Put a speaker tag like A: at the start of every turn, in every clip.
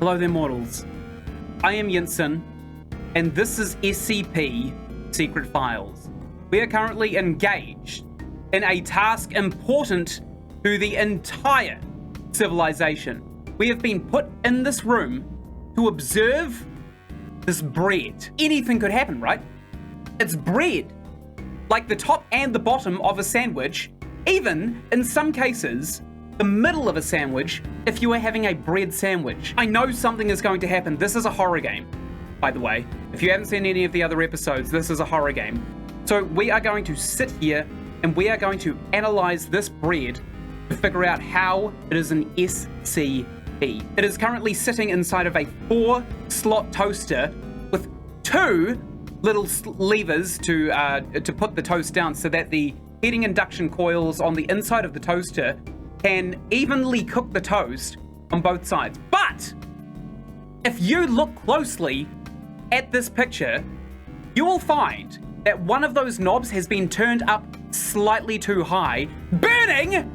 A: Hello there, mortals. I am Ynsin, and this is SCP Secret Files. We are currently engaged in a task important to the entire civilization. We have been put in this room to observe this bread. Anything could happen, right? It's bread, like the top and the bottom of a sandwich, even in some cases, the middle of a sandwich if you are having a bread sandwich. I know something is going to happen. This is a horror game, by the way. If you haven't seen any of the other episodes, this is a horror game. So we are going to sit here and we are going to analyze this bread to figure out how it is an SCP. It is currently sitting inside of a 4-slot toaster with 2 little levers to put the toast down so that the heating induction coils on the inside of the toaster can evenly cook the toast on both sides. But if you look closely at this picture, you will find that one of those knobs has been turned up slightly too high, burning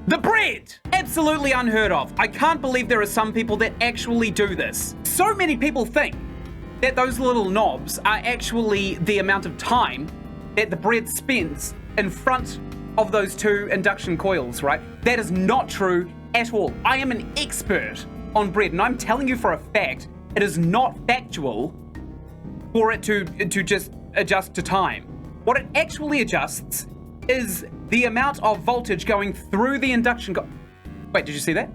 A: the bread. Absolutely unheard of. I can't believe there are some people that actually do this. So many people think that those little knobs are actually the amount of time that the bread spends in front of those 2 induction coils, right? That is not true at all. I am an expert on bread, and I'm telling you for a fact, it is not factual for it to just adjust to time. What it actually adjusts is the amount of voltage going through the induction Wait, did you see that?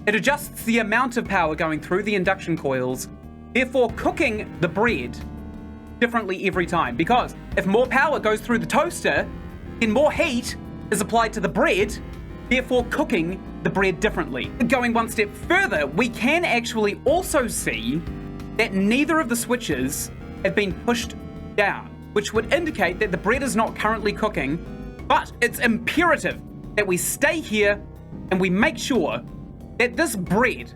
A: It adjusts the amount of power going through the induction coils, therefore cooking the bread differently every time. Because if more power goes through the toaster, then more heat is applied to the bread, therefore cooking the bread differently. Going one step further, we can actually also see that neither of the switches have been pushed down, which would indicate that the bread is not currently cooking, but it's imperative that we stay here and we make sure that this bread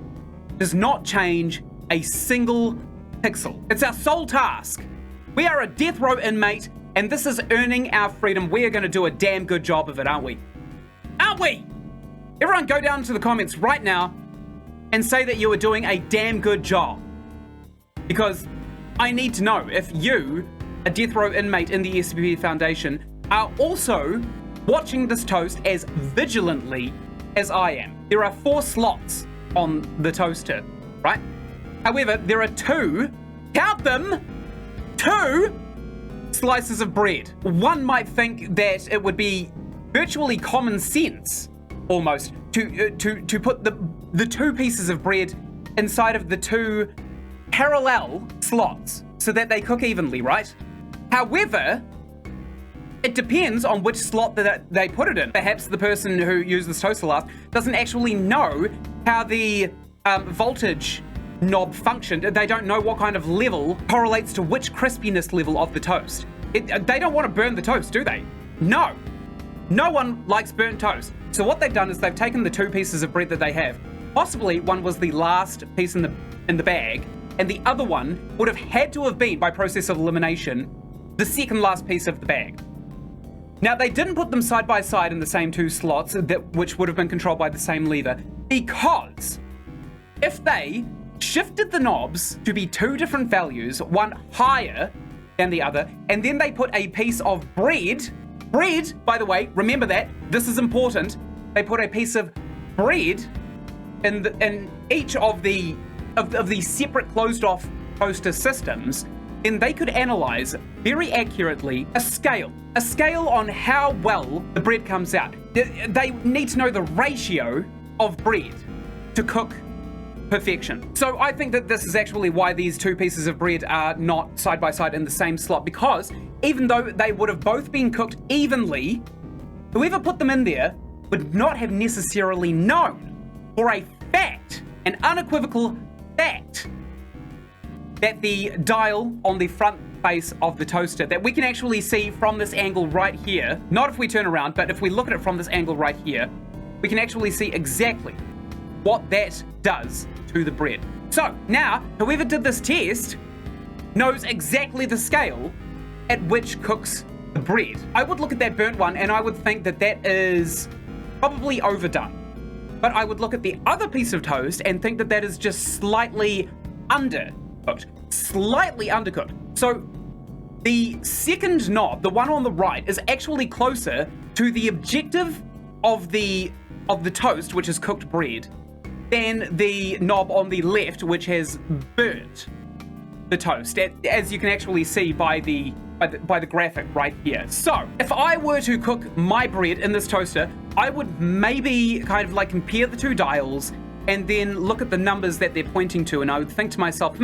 A: does not change a single pixel. It's our sole task. We are a death row inmate, and this is earning our freedom. We are going to do a damn good job of it, aren't we? Aren't we? Everyone go down to the comments right now and say that you are doing a damn good job. Because I need to know if you, a death row inmate in the SCP Foundation, are also watching this toast as vigilantly as I am. There are 4 slots on the toaster, right? However, there are 2, count them, 2 slices of bread. One might think that it would be virtually common sense, almost, to put the 2 pieces of bread inside of the 2 parallel slots so that they cook evenly, right? However, it depends on which slot that they put it in. Perhaps the person who used this toaster last doesn't actually know how the voltage knob functioned. They don't know what kind of level correlates to which crispiness level of the toast. They don't want to burn the toast, do they? No. No one likes burnt toast. So what they've done is they've taken the 2 pieces of bread that they have. Possibly one was the last piece in the bag, and the other one would have had to have been, by process of elimination, the second last piece of the bag. Now, they didn't put them side by side in the same 2 slots, which would have been controlled by the same lever, because if they shifted the knobs to be 2 different values, one higher than the other, and then they put a piece of bread, by the way, remember that, this is important, they put a piece of bread in each of the separate closed-off toaster systems, then they could analyze very accurately a scale on how well the bread comes out. They need to know the ratio of bread to cook perfection. So I think that this is actually why these 2 pieces of bread are not side by side in the same slot, because even though they would have both been cooked evenly, whoever put them in there would not have necessarily known for a fact, an unequivocal fact, that the dial on the front face of the toaster that we can actually see from this angle right here, not if we turn around, but if we look at it from this angle right here, we can actually see exactly what that does to the bread. So now, whoever did this test knows exactly the scale at which cooks the bread. I would look at that burnt one and I would think that that is probably overdone. But I would look at the other piece of toast and think that that is just slightly undercooked. Slightly undercooked. So the second knob, the one on the right, is actually closer to the objective of the toast, which is cooked bread, than the knob on the left, which has burnt the toast, as you can actually see by the graphic right here. So if I were to cook my bread in this toaster, I would maybe kind of like compare the two dials and then look at the numbers that they're pointing to, and I would think to myself,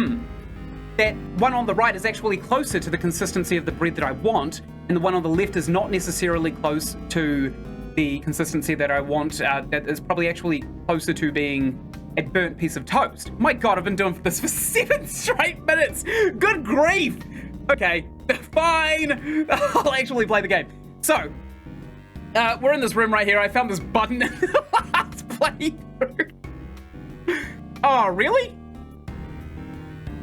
A: that one on the right is actually closer to the consistency of the bread that I want, and the one on the left is not necessarily close to the consistency that I want. That is probably actually closer to being a burnt piece of toast. My God, I've been doing this for 7 straight minutes. Good grief. Okay, fine. I'll actually play the game. So, we're in this room right here. I found this button in the last playthrough. Oh, really?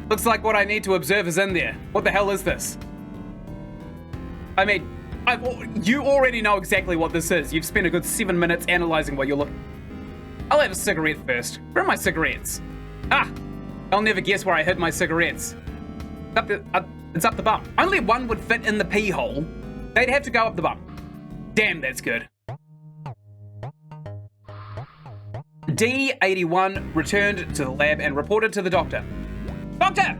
A: Looks like what I need to observe is in there. What the hell is this? I mean, you already know exactly what this is. You've spent a good 7 minutes analyzing what you're looking. I'll have a cigarette first. Where are my cigarettes? I'll never guess where I hid my cigarettes. It's up the bum. Only one would fit in the pee hole. They'd have to go up the bum. Damn, that's good. D81 returned to the lab and reported to the doctor. Doctor!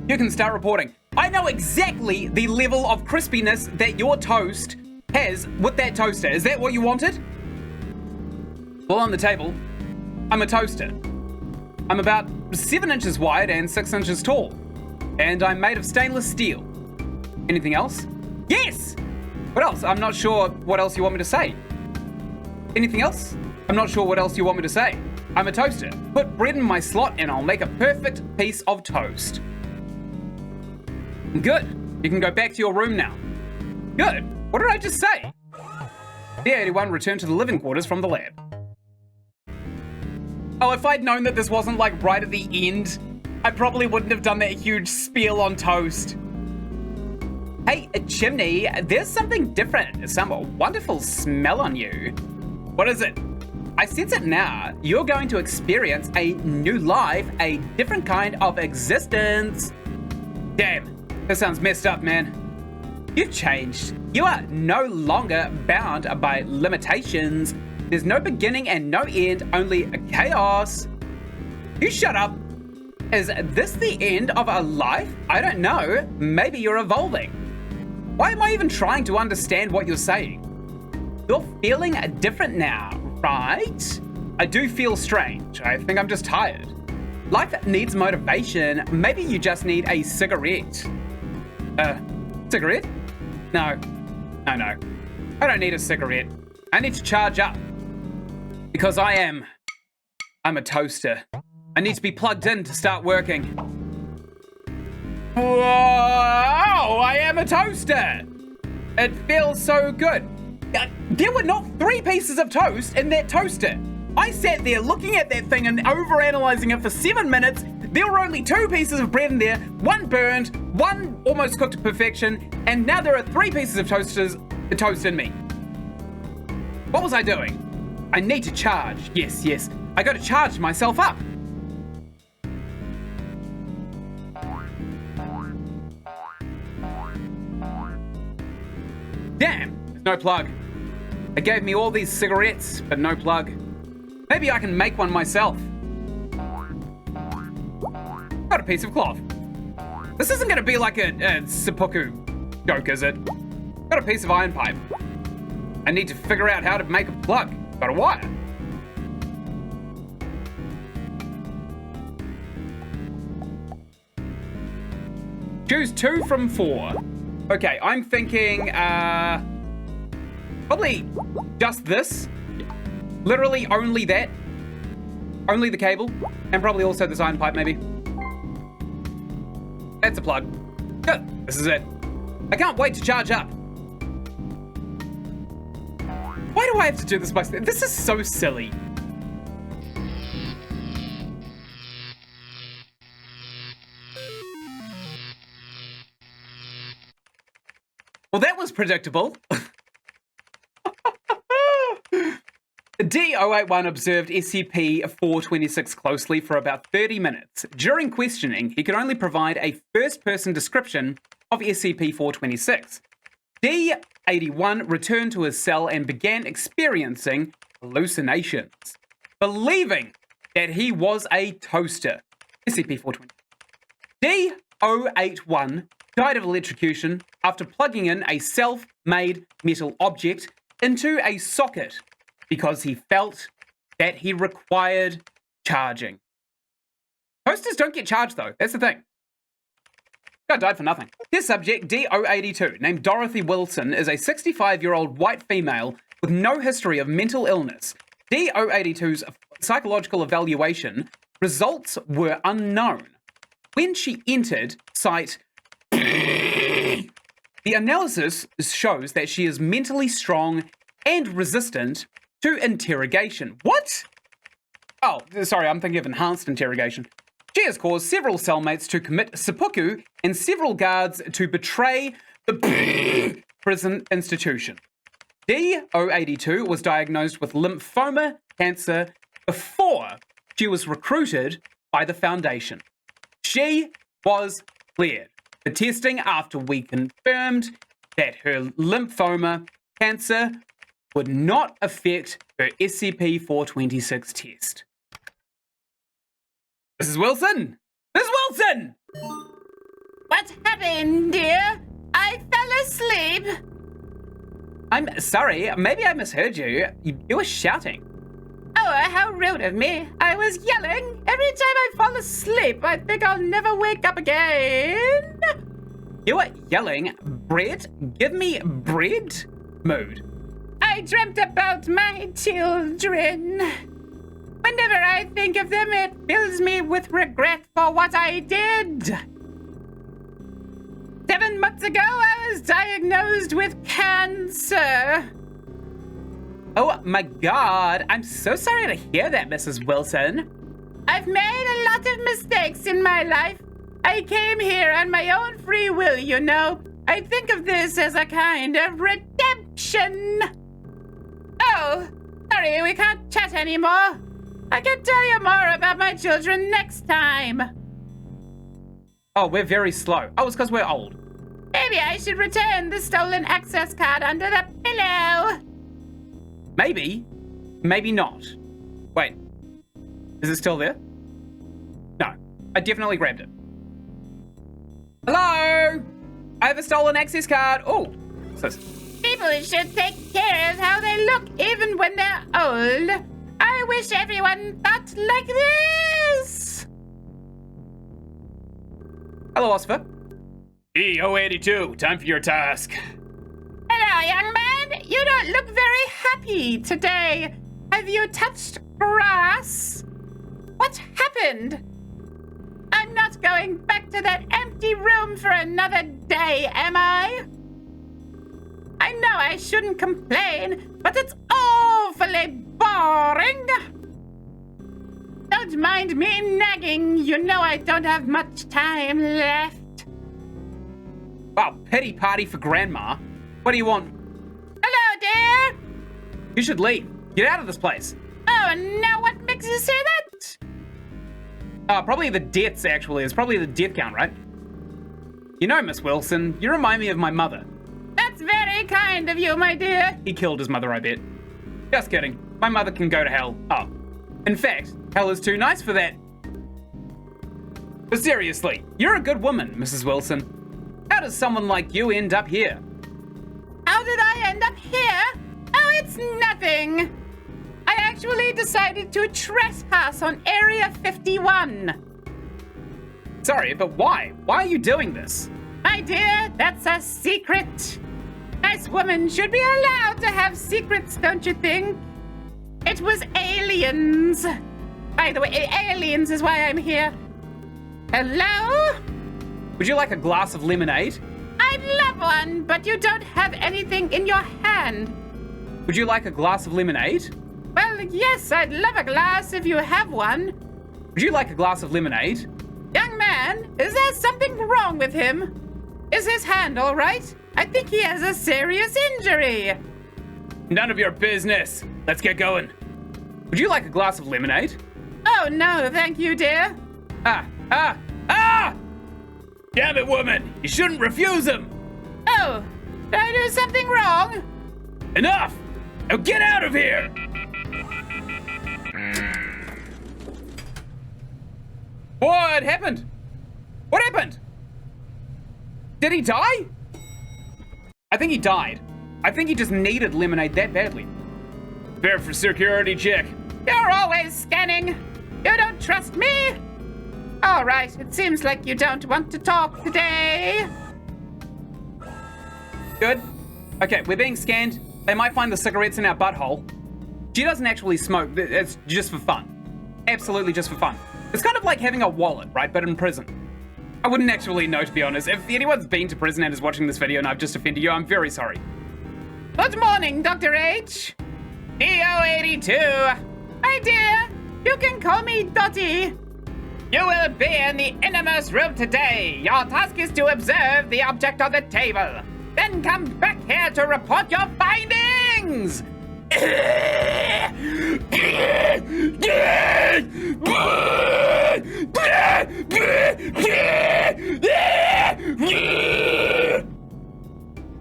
A: You can start reporting. I know exactly the level of crispiness that your toast has with that toaster. Is that what you wanted? Well, on the table, I'm a toaster. I'm about 7 inches wide and 6 inches tall. And I'm made of stainless steel. Anything else? Yes! What else? I'm not sure what else you want me to say. Anything else? I'm not sure what else you want me to say. I'm a toaster. Put bread in my slot and I'll make a perfect piece of toast. Good. You can go back to your room now. Good. What did I just say? D81 returned to the living quarters from the lab. Oh, if I'd known that this wasn't like right at the end, I probably wouldn't have done that huge spiel on toast. Hey, Chimney, there's something different. Some wonderful smell on you. What is it? I sense it now. You're going to experience a new life, a different kind of existence. Damn, that sounds messed up, man. You've changed. You are no longer bound by limitations. There's no beginning and no end, only chaos. You shut up. Is this the end of a life? I don't know. Maybe you're evolving. Why am I even trying to understand what you're saying? You're feeling different now, right? I do feel strange. I think I'm just tired. Life needs motivation. Maybe you just need a cigarette. Cigarette? No. No. I don't need a cigarette. I need to charge up. Because I'm a toaster. I need to be plugged in to start working. Whoa! I am a toaster! It feels so good. There were not 3 pieces of toast in that toaster. I sat there looking at that thing and overanalyzing it for 7 minutes. There were only 2 pieces of bread in there, 1 burned, 1 almost cooked to perfection, and now there are 3 pieces of toast in me. What was I doing? I need to charge. Yes. I gotta charge myself up. Damn, there's no plug. They gave me all these cigarettes, but no plug. Maybe I can make one myself. Got a piece of cloth. This isn't gonna be like a seppuku joke, is it? Got a piece of iron pipe. I need to figure out how to make a plug. Got a wire. Choose 2 from 4. Okay, I'm thinking, probably just this. Literally only that. Only the cable. And probably also this iron pipe, maybe. That's a plug. Good. This is it. I can't wait to charge up. Why do I have to do this myself? This is so silly. Well, that was predictable. D081 observed SCP-426 closely for about 30 minutes. During questioning, he could only provide a first-person description of SCP-426. D81 returned to his cell and began experiencing hallucinations, believing that he was a toaster. SCP-426. D081 died of electrocution after plugging in a self-made metal object into a socket because he felt that he required charging. Toasters don't get charged though, that's the thing. Guy died for nothing. This subject, D082, named Dorothy Wilson, is a 65-year-old white female with no history of mental illness. D082's psychological evaluation results were unknown. When she entered Site, the analysis shows that she is mentally strong and resistant to interrogation. What? Oh, sorry, I'm thinking of enhanced interrogation. She has caused several cellmates to commit seppuku and several guards to betray the prison institution. D082 was diagnosed with lymphoma cancer before she was recruited by the Foundation. She was cleared for testing after we confirmed that her lymphoma cancer would not affect her SCP-426 test. Mrs. Wilson! Mrs. Wilson!
B: What happened, dear? I fell asleep.
A: I'm sorry, maybe I misheard you. You were shouting.
B: Oh, how rude of me. I was yelling. Every time I fall asleep, I think I'll never wake up again.
A: You were yelling, bread? Give me bread? Mood.
B: I dreamt about my children. Whenever I think of them, it fills me with regret for what I did. 7 months ago, I was diagnosed with cancer.
A: Oh my god, I'm so sorry to hear that, Mrs. Wilson.
B: I've made a lot of mistakes in my life. I came here on my own free will, you know. I think of this as a kind of redemption. Oh, sorry, we can't chat anymore. I can tell you more about my children next time.
A: Oh, we're very slow. Oh, it's because we're old.
B: Maybe I should return the stolen access card under the pillow.
A: Maybe. Maybe not. Wait. Is it still there? No. I definitely grabbed it. Hello? I have a stolen access card. Oh.
B: People should take care of how they look even when they're old. I wish everyone thought like this.
A: Hello, Oscar. E082, time for your task.
B: Hello, young man. You don't look very happy today. Have you touched grass? What happened? I'm not going back to that empty room for another day, am I? I know I shouldn't complain, but it's awfully boring. Don't mind me nagging. You know I don't have much time left.
A: Wow, pity party for Grandma. What do you want?
B: Hello, dear.
A: You should leave. Get out of this place.
B: Oh, now what makes you say that?
A: Probably the deaths, actually. It's probably the death count, right? You know, Miss Wilson, you remind me of my mother.
B: That's very kind of you, my dear.
A: He killed his mother, I bet. Just kidding. My mother can go to hell. Oh. In fact, hell is too nice for that. But seriously, you're a good woman, Mrs. Wilson. How does someone like you end up here?
B: How did I end up here? Oh, it's nothing. I actually decided to trespass on Area 51.
A: Sorry, but why? Why are you doing this?
B: My dear, that's a secret. Nice woman should be allowed to have secrets, don't you think? It was aliens. By the way, aliens is why I'm here. Hello?
A: Would you like a glass of lemonade?
B: I'd love one, but you don't have anything in your hand.
A: Would you like a glass of lemonade?
B: Well, yes, I'd love a glass if you have one.
A: Would you like a glass of lemonade?
B: Young man, is there something wrong with him? Is his hand all right? I think he has a serious injury.
A: None of your business. Let's get going. Would you like a glass of lemonade?
B: Oh, no, thank you, dear.
A: Ah! Damn it, woman! You shouldn't refuse him!
B: Oh, did I do something wrong?
A: Enough! Now get out of here! What happened? What happened? Did he die? I think he died. I think he just needed lemonade that badly. Fair for security check.
B: You're always scanning. You don't trust me? All right, it seems like you don't want to talk today.
A: Good. Okay, we're being scanned. They might find the cigarettes in our butthole. She doesn't actually smoke. It's just for fun. Absolutely just for fun. It's kind of like having a wallet, right? But in prison. I wouldn't actually know, to be honest. If anyone's been to prison and is watching this video and I've just offended you, I'm very sorry.
B: Good morning, Dr. H.
A: DO82.
B: Hi, dear. You can call me Dottie.
A: You will be in the innermost room today. Your task is to observe the object on the table. Then come back here to report your findings.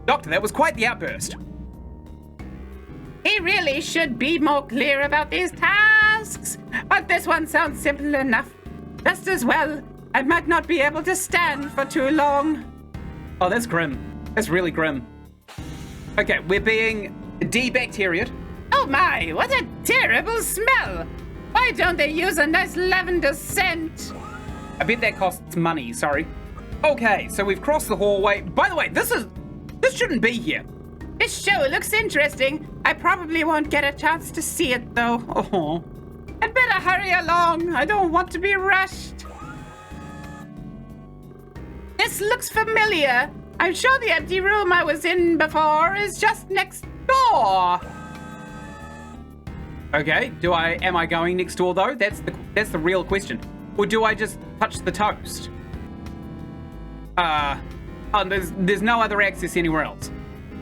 A: Doctor, that was quite the outburst.
B: He really should be more clear about these tasks. But this one sounds simple enough. Just as well, I might not be able to stand for too long.
A: Oh, that's grim. That's really grim. Okay, we're being debacteriated.
B: Oh my, what a terrible smell! Why don't they use a nice lavender scent?
A: I bet that costs money, sorry. Okay, so we've crossed the hallway. By the way, this shouldn't be here.
B: This show looks interesting. I probably won't get a chance to see it though.
A: Oh.
B: I'd better hurry along. I don't want to be rushed. This looks familiar. I'm sure the empty room I was in before is just next door.
A: Okay, am I going next door though? That's the real question. Or do I just touch the toast? There's no other access anywhere else.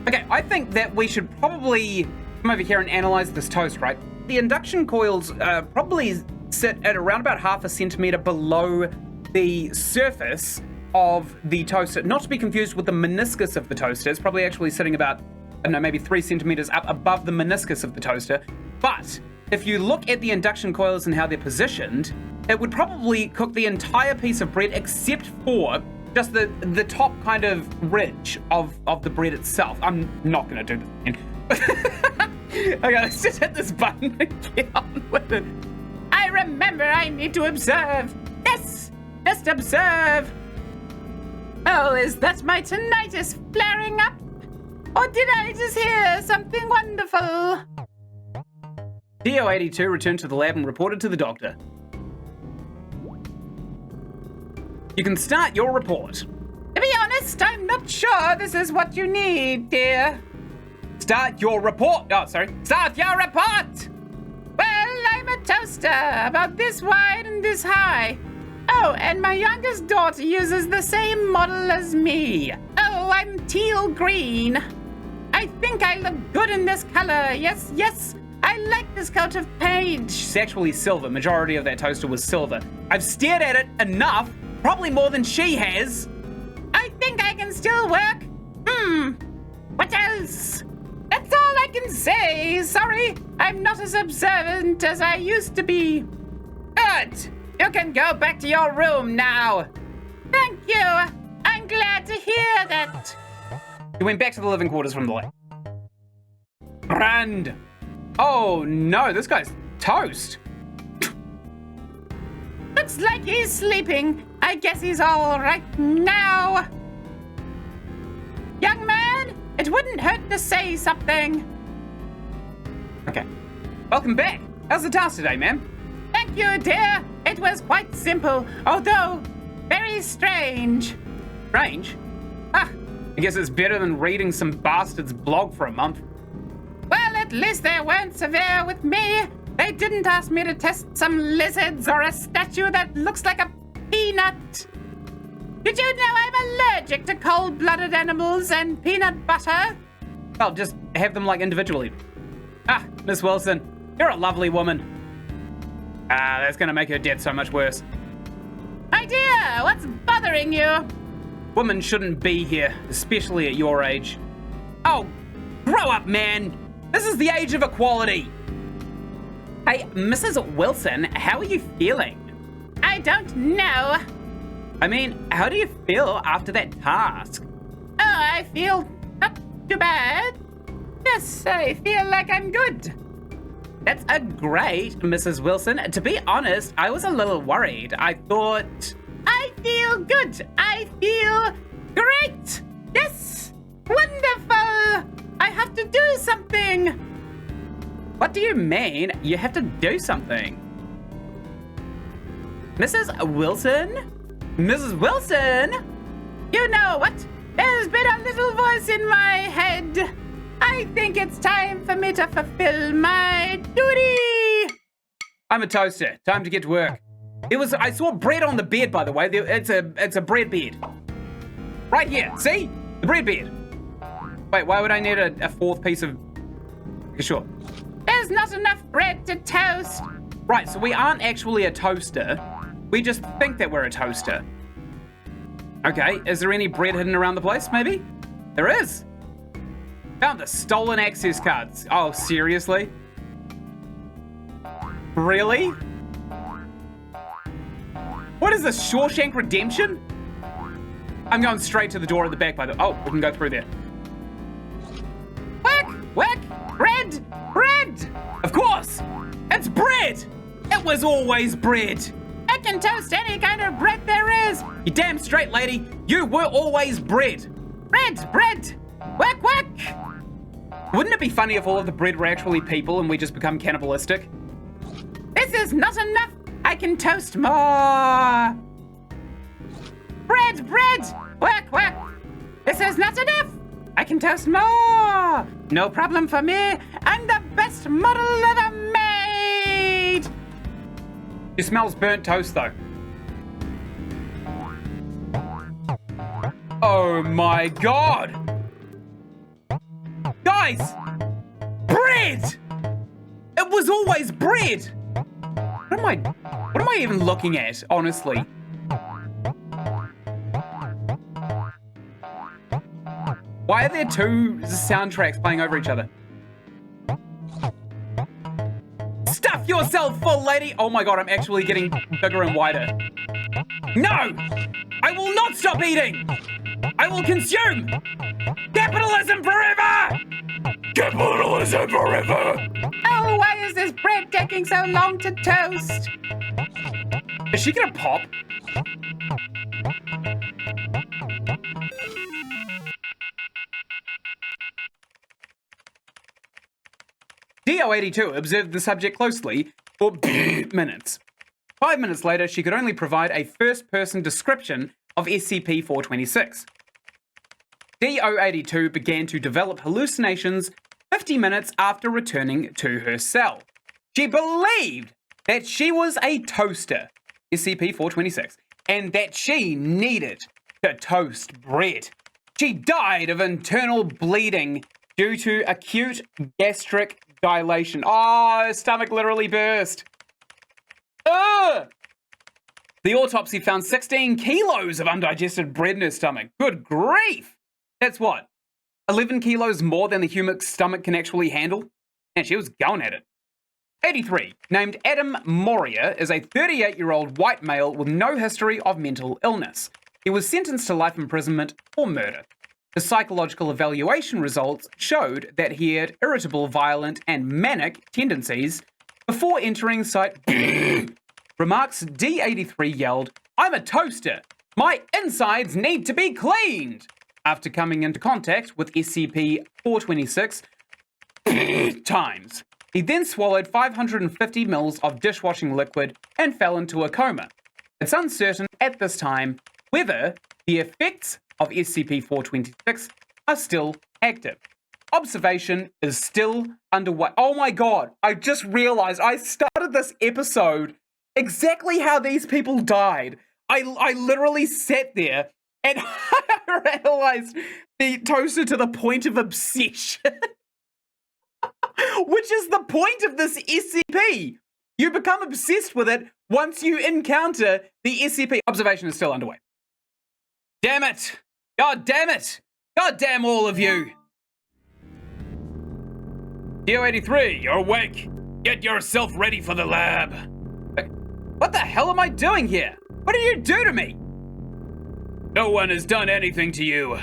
A: Okay, I think that we should probably come over here and analyze this toast, right? The induction coils probably sit at around about 1/2 centimeter below the surface of the toaster. Not to be confused with the meniscus of the toaster. It's probably actually sitting about, I don't know, maybe 3 centimeters up above the meniscus of the toaster. But if you look at the induction coils and how they're positioned, it would probably cook the entire piece of bread except for just the top kind of ridge of the bread itself. I'm not going to do this again. Okay, let's just hit this button and get on with it.
B: I remember I need to observe. Yes, just observe. Oh, is that my tinnitus flaring up? Or did I just hear something wonderful?
A: DO82 returned to the lab and reported to the doctor. You can start your report.
B: To be honest, I'm not sure this is what you need, dear.
A: Start your report. Oh, sorry. Start your report!
B: Well, I'm a toaster, about this wide and this high. Oh, and my youngest daughter uses the same model as me. Oh, I'm teal green. I think I look good in this color. Yes, yes. I like this coat of paint.
A: It's actually silver. Majority of that toaster was silver. I've stared at it enough. Probably more than she has.
B: I think I can still work. What else? That's all I can say. Sorry, I'm not as observant as I used to be.
A: Good. You can go back to your room now.
B: Thank you. I'm glad to hear that.
A: He went back to the living quarters from the lab. Grand. Oh no, this guy's toast.
B: Looks like he's sleeping. I guess he's all right now. Young man, it wouldn't hurt to say something.
A: Okay. Welcome back. How's the task today, ma'am?
B: Thank you, dear. It was quite simple, although very strange.
A: Strange? Ah, I guess it's better than reading some bastard's blog for a month.
B: Well, at least they weren't severe with me. They didn't ask me to test some lizards or a statue that looks like a peanut. Did you know I'm allergic to cold-blooded animals and peanut butter?
A: I'll just have them like individually. Ah, Miss Wilson, you're a lovely woman. That's gonna make her death so much worse.
B: My dear, what's bothering you?
A: Women shouldn't be here, especially at your age. Oh, grow up, man! This is the age of equality! Hey, Mrs. Wilson, how are you feeling?
B: I don't know.
A: I mean, how do you feel after that task?
B: Oh, I feel not too bad. Yes, I feel like I'm good.
A: That's a great, Mrs. Wilson. To be honest, I was a little worried. I thought...
B: I feel good. I feel great. Yes, wonderful. I have to do something.
A: What do you mean you have to do something? Mrs. Wilson? Mrs. Wilson?
B: You know what? There's been a little voice in my head. I think it's time for me to fulfill my duty.
A: I'm a toaster. Time to get to work. I saw bread on the bed, by the way. It's a bread bed. Right here. See? The bread bed. Wait, why would I need a fourth piece of... Okay, sure.
B: There's not enough bread to toast.
A: Right, so we aren't actually a toaster. We just think that we're a toaster. Okay, is there any bread hidden around the place, maybe? There is. Found the stolen access cards. Oh, seriously? Really? What is this, Shawshank Redemption? I'm going straight to the door at the back by the... Oh, we can go through there.
B: Whack, whack, bread, bread.
A: Of course! It's bread! It was always bread!
B: I can toast any kind of bread there is.
A: You damn straight, lady. You were always bread.
B: Bread, bread. Whack, whack.
A: Wouldn't it be funny if all of the bread were actually people and we just become cannibalistic?
B: This is not enough. I can toast more. Bread, bread. Whack, whack. This is not enough. I can toast more. No problem for me. I'm the best model ever made.
A: It smells burnt toast, though. Oh my god! Guys! Bread! It was always bread! What am I even looking at, honestly? Why are there two soundtracks playing over each other? Stuff yourself full, lady! Oh my god, I'm actually getting bigger and wider. No! I will not stop eating! I will consume! Capitalism forever! Capitalism forever!
B: Oh, why is this bread taking so long to toast?
A: Is she gonna pop? DO82 observed the subject closely for minutes. 5 minutes later, she could only provide a first-person description of SCP-426. DO82 began to develop hallucinations 50 minutes after returning to her cell. She believed that she was a toaster, SCP-426, and that she needed to toast bread. She died of internal bleeding due to acute gastric dilation. Oh, her stomach literally burst. Ugh! The autopsy found 16 kilos of undigested bread in her stomach. Good grief! That's what? 11 kilos more than the human stomach can actually handle? And she was going at it. 83, named Adam Moria, is a 38-year-old white male with no history of mental illness. He was sentenced to life imprisonment for murder. The psychological evaluation results showed that he had irritable, violent, and manic tendencies. Before entering site, remarks D83 yelled, "I'm a toaster! My insides need to be cleaned!" After coming into contact with SCP-426 times. He then swallowed 550 mils of dishwashing liquid and fell into a coma. It's uncertain at this time whether the effects of SCP-426 are still active. Observation is still underway. Oh my god, I just realized I started this episode exactly how these people died. I literally sat there and I realized the toaster to the point of obsession. Which is the point of this SCP. You become obsessed with it once you encounter the SCP. Observation is still underway. Damn it! God damn it! God damn all of you! DO-83, you're awake. Get yourself ready for the lab. What the hell am I doing here? What did you do to me? No one has done anything to you.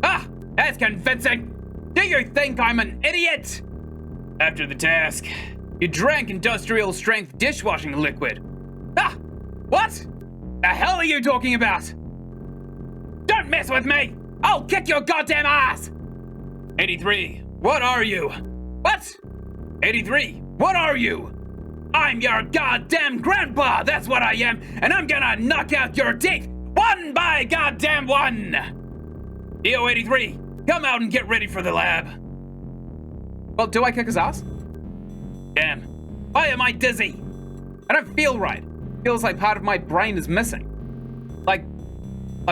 A: Ah, that's convincing. Do you think I'm an idiot? After the task, you drank industrial strength dishwashing liquid. Ah, what? The hell are you talking about? Don't mess with me! I'll kick your goddamn ass! 83, what are you? What? 83, what are you? I'm your goddamn grandpa, that's what I am, and I'm gonna knock out your teeth one by goddamn one! DO-83, come out and get ready for the lab. Well, do I kick his ass? Damn, why am I dizzy? I don't feel right. Feels like part of my brain is missing. Like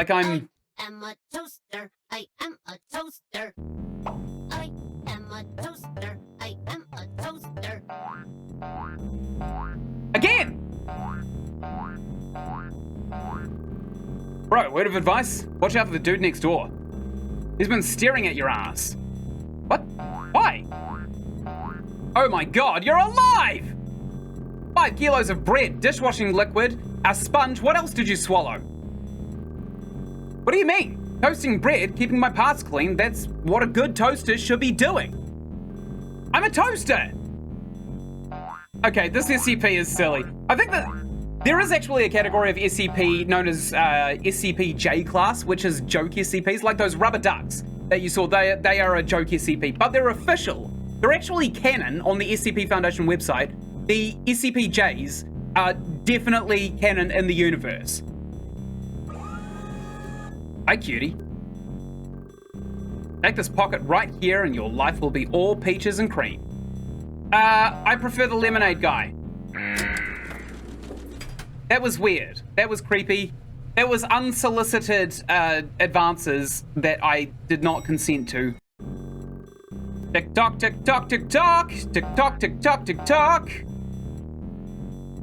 A: I'm...
C: I am a toaster. I am a toaster. I am a toaster. I am a toaster.
A: Again! Bro, word of advice? Watch out for the dude next door. He's been staring at your ass. What? Why? Oh my god, you're alive! 5 kilos of bread, dishwashing liquid, a sponge. What else did you swallow? What do you mean? Toasting bread, keeping my parts clean, that's what a good toaster should be doing. I'm a toaster! Okay, this SCP is silly. I think that there is actually a category of SCP known as SCP J class, which is joke SCPs, like those rubber ducks that you saw. They are a joke SCP, but they're official. They're actually canon on the SCP Foundation website. The SCP-Js are definitely canon in the universe. Hi, cutie. Take this pocket right here and your life will be all peaches and cream. I prefer the lemonade guy. That was weird. That was creepy. That was unsolicited advances that I did not consent to. Tick-tock, tick-tock, tick-tock. Tick-tock, tick-tock, tick-tock.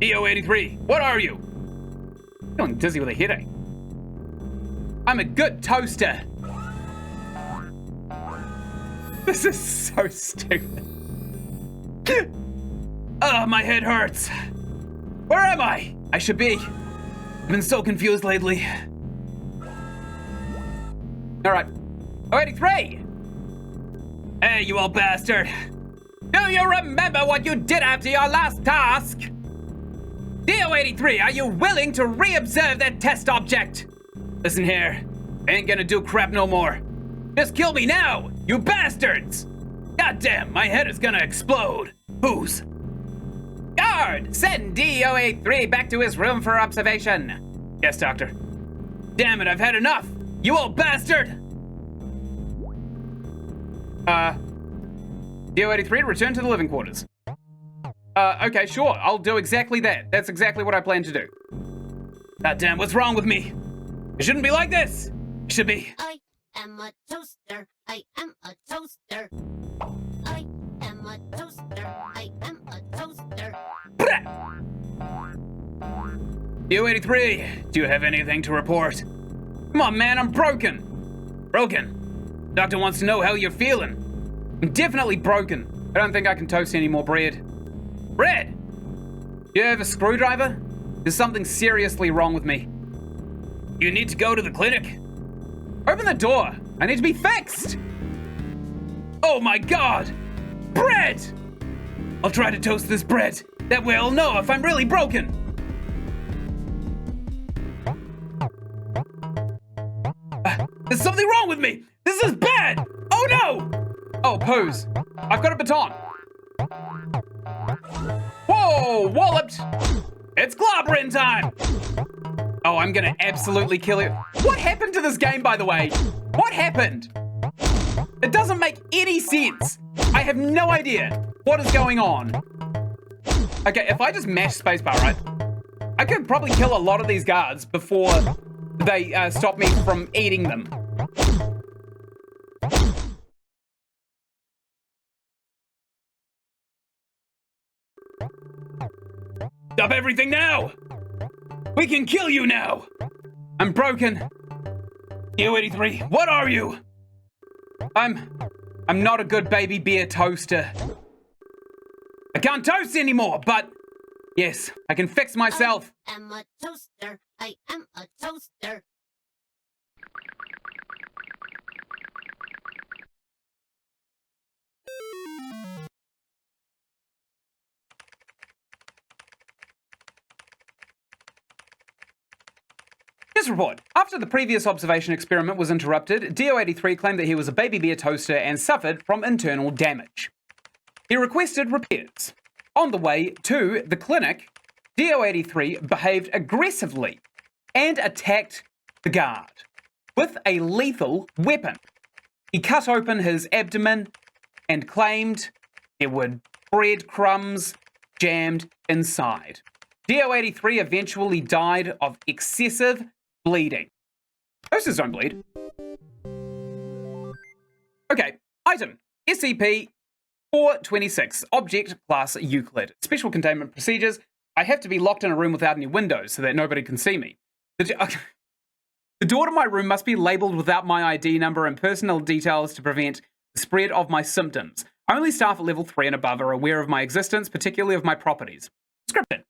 A: DO-83, what are you? Feeling dizzy with a headache. I'm a good toaster. This is so stupid. Oh, my head hurts. Where am I? I should be. I've been so confused lately. All right. 83. Hey, you old bastard. Do you remember what you did after your last task? DO-83, are you willing to re-observe that test object? Listen here, I ain't gonna do crap no more. Just kill me now, you bastards! Goddamn, my head is gonna explode. Whose? Guard, send DO-83 back to his room for observation. Yes, Doctor. Damn it, I've had enough, you old bastard! DO-83, return to the living quarters. Okay, sure, I'll do exactly that. That's exactly what I plan to do. Goddamn, what's wrong with me? It shouldn't be like this. It should be.
C: I am a toaster. I am a toaster. I am a toaster. I am a toaster.
A: DO-83, do you have anything to report? Come on, man, I'm broken. Broken? Doctor wants to know how you're feeling. I'm definitely broken. I don't think I can toast any more bread. Bread? You have a screwdriver? There's something seriously wrong with me. You need to go to the clinic. Open the door. I need to be fixed. Oh my god. Bread! I'll try to toast this bread. That way I'll know if I'm really broken. There's something wrong with me. This is bad. Oh no. Oh, pose. I've got a baton. Whoa, walloped. It's clobbering time. Oh, I'm gonna absolutely kill you. What happened to this game, by the way? What happened? It doesn't make any sense. I have no idea what is going on. Okay, if I just mash spacebar, right? I could probably kill a lot of these guards before they stop me from eating them. Stop everything now! We can kill you now! I'm broken. DO83, what are you? I'm not a good baby beer toaster. I can't toast anymore, but yes, I can fix myself.
C: I am a toaster. I am a toaster.
A: This report. After the previous observation experiment was interrupted, DO83 claimed that he was a baby beer toaster and suffered from internal damage. He requested repairs. On the way to the clinic, DO83 behaved aggressively and attacked the guard with a lethal weapon. He cut open his abdomen and claimed there were breadcrumbs jammed inside. DO83 eventually died of excessive bleeding. Toasters don't bleed. Okay, item SCP-426, Object Class Euclid. Special containment procedures. I have to be locked in a room without any windows so that nobody can see me. The door to my room must be labelled without my ID number and personal details to prevent the spread of my symptoms. Only staff at level 3 and above are aware of my existence, particularly of my properties. Scripted.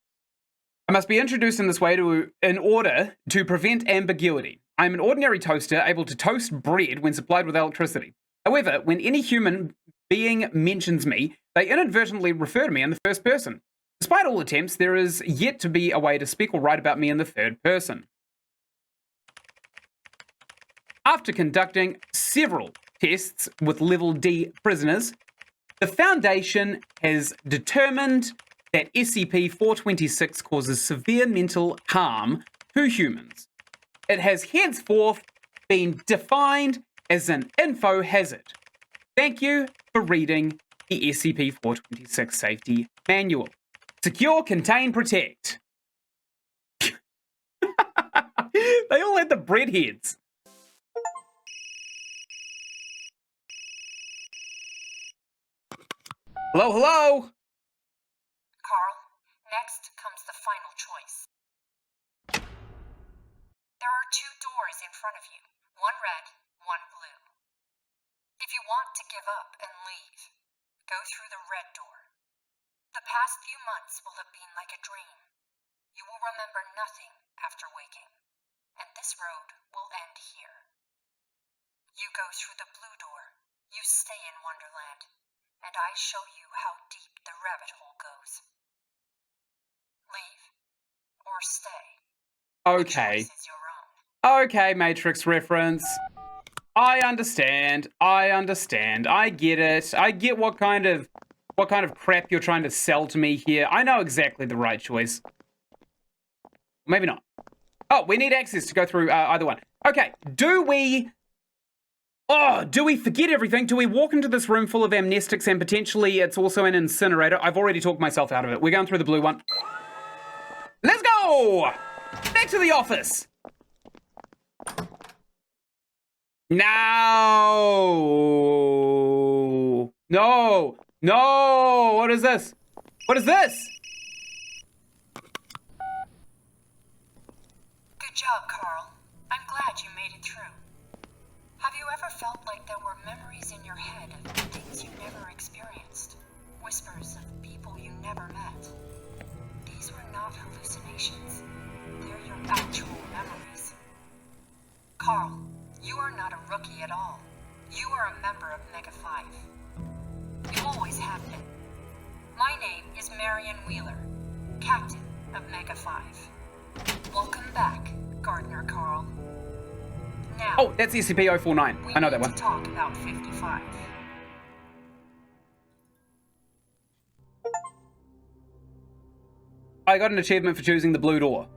A: I must be introduced in this way in order to prevent ambiguity. I am an ordinary toaster able to toast bread when supplied with electricity. However, when any human being mentions me, they inadvertently refer to me in the first person. Despite all attempts, there is yet to be a way to speak or write about me in the third person. After conducting several tests with level D prisoners, the Foundation has determined that SCP-426 causes severe mental harm to humans. It has henceforth been defined as an info hazard. Thank you for reading the SCP-426 Safety Manual. Secure, contain, protect. They all had the breadheads. Hello, hello!
D: Carl, next comes the final choice. There are 2 doors in front of you, one red, one blue. If you want to give up and leave, go through the red door. The past few months will have been like a dream. You will remember nothing after waking, and this road will end here. You go through the blue door, you stay in Wonderland, and I show you how deep the rabbit hole goes. Leave or stay.
A: Okay.
D: The choice is your own.
A: Okay, Matrix reference. I understand. I get it. I get what kind of crap you're trying to sell to me here. I know exactly the right choice. Maybe not. Oh, we need access to go through either one. Okay, do we forget everything? Do we walk into this room full of amnestics and potentially it's also an incinerator? I've already talked myself out of it. We're going through the blue one. Let's go! Back to the office! No! No! No! What is this? What is this?
D: Good job, Carl. I'm glad you made it through. Have you ever felt like there were memories in your head of things you never experienced? Whispers of people you never met? These were not hallucinations. They're your actual memories. Carl, you are not a rookie at all. You are a member of Mega 5. You always have been. My name is Marion Wheeler, Captain of Mega 5. Welcome back, Gardener Carl. Now,
A: Oh, that's SCP-049.
D: we
A: I know
D: need
A: that one.
D: to talk about 55.
A: I got an achievement for choosing the blue door.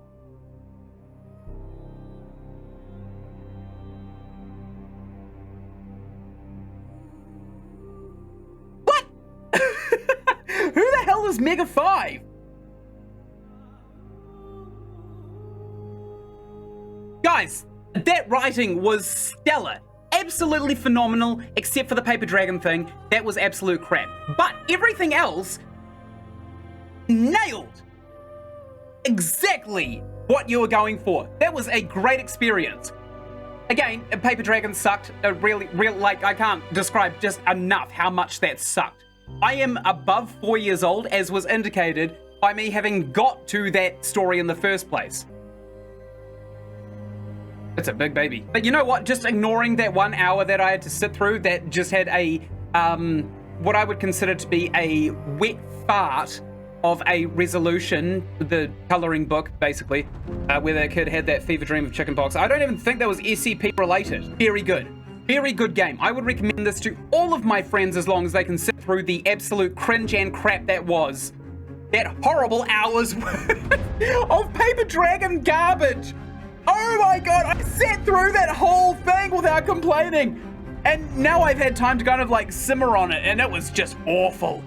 A: What? Who the hell is Mega 5? Guys, that writing was stellar. Absolutely phenomenal, except for the paper dragon thing. That was absolute crap. But everything else, nailed. exactly what you were going for. That was a great experience. Again, Paper Dragon sucked. Really, like, I can't describe just enough how much that sucked. I am above 4 years old, as was indicated by me having got to that story in the first place. It's a big baby. But you know what? Just ignoring that 1 hour that I had to sit through that just had a, what I would consider to be a wet fart of a resolution, the coloring book, basically, where the kid had that fever dream of chickenpox. I don't even think that was SCP related. Very good. Very good game. I would recommend this to all of my friends as long as they can sit through the absolute cringe and crap that was that horrible hours of Paper Dragon garbage. Oh my god, I sat through that whole thing without complaining. And now I've had time to kind of like simmer on it, and it was just awful.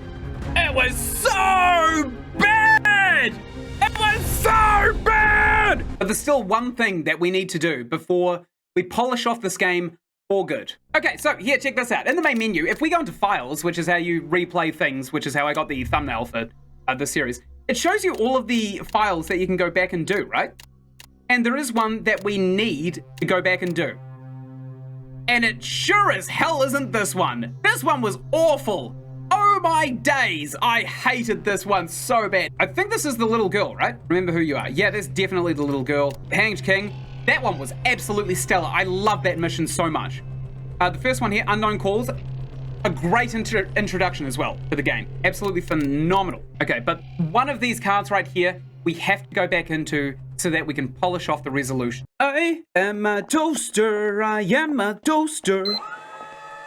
A: It was so bad! It was so bad! But there's still one thing that we need to do before we polish off this game for good. Okay, so here, check this out. In the main menu, if we go into files, which is how you replay things, which is how I got the thumbnail for this series, it shows you all of the files that you can go back and do, right? And there is one that we need to go back and do. And it sure as hell isn't this one. This one was awful. Oh my days, I hated this one so bad. I think this is the little girl, right? Remember who you are. Yeah, that's definitely the little girl. Hanged King. That one was absolutely stellar. I love that mission so much. The first one here, Unknown Calls. A great introduction as well to the game. Absolutely phenomenal. Okay, but one of these cards right here, we have to go back into so that we can polish off the resolution. I am a toaster. I am a toaster.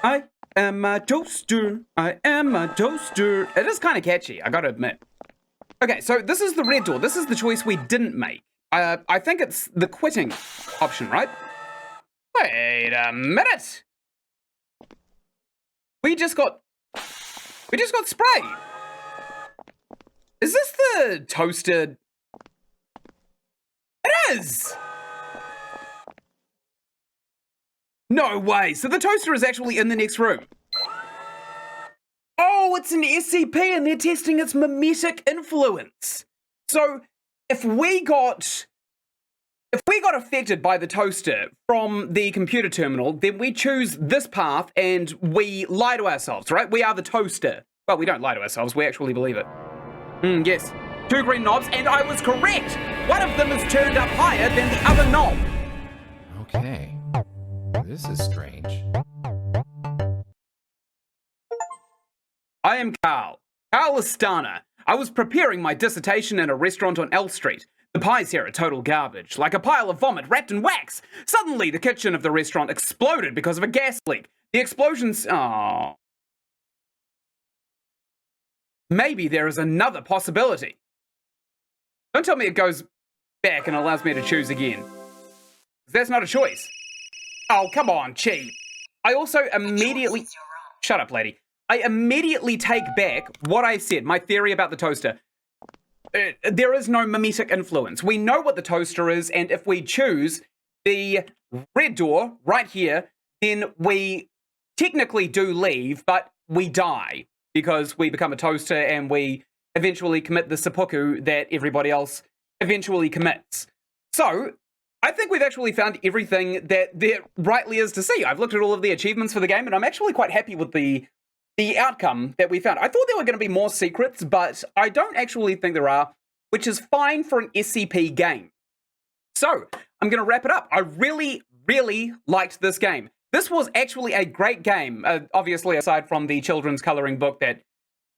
A: I am a toaster. I am a toaster. It is kind of catchy, I gotta admit. Okay, so this is the red door. This is the choice we didn't make. I think it's the quitting option, right? Wait a minute. We just got sprayed. Is this the toaster? It is! No way. So the toaster is actually in the next room. Oh, it's an SCP and they're testing its mimetic influence. So if we got affected by the toaster from the computer terminal, then we choose this path and we lie to ourselves, right? We are the toaster. Well, we don't lie to ourselves. We actually believe it. Yes. 2 green knobs, and I was correct. One of them is turned up higher than the other knob.
E: Okay. This is strange.
A: I am Carl Astana. I was preparing my dissertation in a restaurant on L Street. The pies here are total garbage, like a pile of vomit wrapped in wax. Suddenly, the kitchen of the restaurant exploded because of a gas leak. The explosions... Oh. Maybe there is another possibility. Don't tell me it goes back and allows me to choose again. That's not a choice. Oh, come on, cheat. I also immediately... Shut up, lady. I immediately take back what I said, my theory about the toaster. There is no mimetic influence. We know what the toaster is, and if we choose the red door right here, then we technically do leave, but we die because we become a toaster and we eventually commit the seppuku that everybody else eventually commits. So, I think we've actually found everything that there rightly is to see. I've looked at all of the achievements for the game, and I'm actually quite happy with the outcome that we found. I thought there were going to be more secrets, but I don't actually think there are, which is fine for an SCP game. So, I'm going to wrap it up. I really, really liked this game. This was actually a great game, obviously aside from the children's coloring book that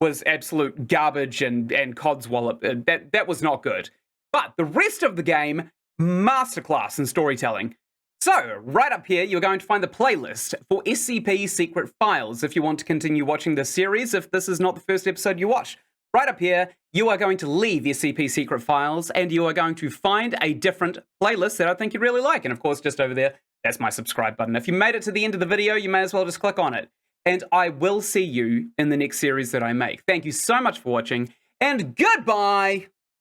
A: was absolute garbage and codswallop. That was not good. But the rest of the game, masterclass in storytelling. So, right up here, you're going to find the playlist for SCP Secret Files if you want to continue watching this series, if this is not the first episode you watch. Right up here, you are going to leave SCP Secret Files, and you are going to find a different playlist that I think you'd really like. And of course, just over there, that's my subscribe button. If you made it to the end of the video, you may as well just click on it. And I will see you in the next series that I make. Thank you so much for watching, and goodbye!